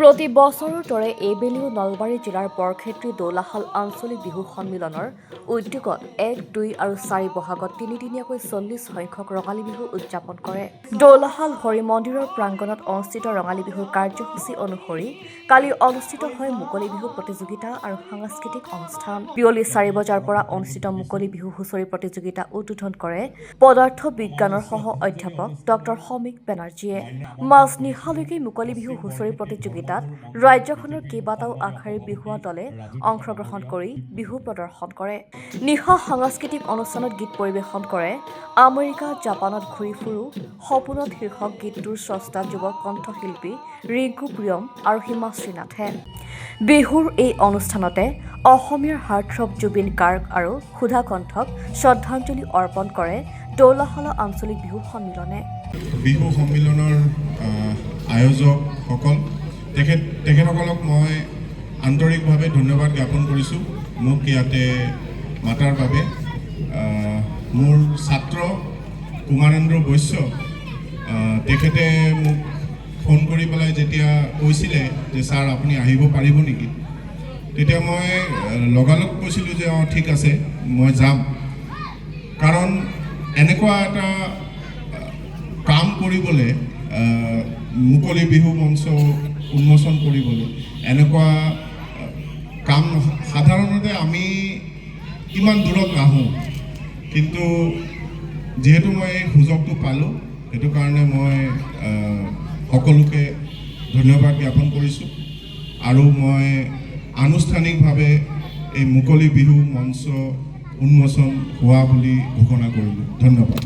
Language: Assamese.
প্ৰতি বছৰৰ দৰে এইবেলিও নলবাৰী জিলাৰ বৰক্ষেত্ৰী দৌলাশাল আঞ্চলিক বিহু সন্মিলনৰ উদ্যোগত ১, ২ আৰু ৪ বহাগত তিনিদিনীয়াকৈ ৪০ সংখ্যক ৰঙালী বিহু উদযাপন কৰে। দৌলাশাল হৰি মন্দিৰৰ প্ৰাংগণত অনুষ্ঠিত ৰঙালী বিহুৰ কাৰ্যসূচী অনুসৰি কালি অনুষ্ঠিত হয় মুকলি বিহু প্ৰতিযোগিতা আৰু সাংস্কৃতিক অনুষ্ঠান। বিয়লি ৪ বজাৰ পৰা অনুষ্ঠিত মুকলি বিহু হুঁচৰি প্ৰতিযোগিতা উদ্বোধন কৰে পদাৰ্থ বিজ্ঞানৰ সহ অধ্যাপক ড সমীক বেনাৰ্জীয়ে। মাজনিশালৈকে মুকলি বিহু হুঁচৰি প্ৰতিযোগিতাত ৰাজ্যখনৰ কেইবাটাও আগশাৰীৰ বিহুৱা দলে অংশগ্ৰহণ কৰি বিহু প্ৰদৰ্শন কৰে। নিশা সাংস্কৃতিক অনুষ্ঠানত গীত পৰিৱেশন কৰে আমেৰিকা জাপানত ঘূৰি ফুৰো সপোনত শীৰ্ষক গীতটোৰ স্ৰষ্টা যুৱ কণ্ঠশিল্পী ৰিংকু প্ৰিয়ম আৰু হিমাশ্ৰী নাথে। বিহুৰ এই অনুষ্ঠানতে অসমীয়াৰ হাৰ্টথ্ৰব জুবিন গাৰ্গ আৰু সুধা কণ্ঠক শ্ৰদ্ধাঞ্জলি অৰ্পণ কৰে দৌলাশালা আঞ্চলিক বিহু সন্মিলনে। বিহু সন্মিলনৰ আয়োজকসকল তেখেতসকলক মই আন্তৰিকভাৱে ধন্যবাদ জ্ঞাপন কৰিছোঁ মোক ইয়াতে মাতাৰ বাবে। মোৰ ছাত্ৰ কুমাৰেন্দ্ৰ বৈশ্য তেখেতে মোক ফোন কৰি পেলাই যেতিয়া কৈছিলে যে ছাৰ আপুনি আহিব পাৰিব নেকি, তেতিয়া মই লগালগ কৈছিলোঁ যে অঁ ঠিক আছে মই যাম। কাৰণ এনেকুৱা এটা কাম কৰিবলৈ মুকলি বিহু মঞ্চ উন্মোচন কৰিবলৈ এনেকুৱা কাম সাধাৰণতে আমি ইমান দূৰত নাহোঁ, কিন্তু যিহেতু মই এই সুযোগটো পালোঁ সেইটো কাৰণে মই সকলোকে ধন্যবাদ জ্ঞাপন কৰিছোঁ আৰু মই আনুষ্ঠানিকভাৱে এই মুকলি বিহু মঞ্চ উন্মোচন হোৱা বুলি ঘোষণা কৰিলোঁ। ধন্যবাদ।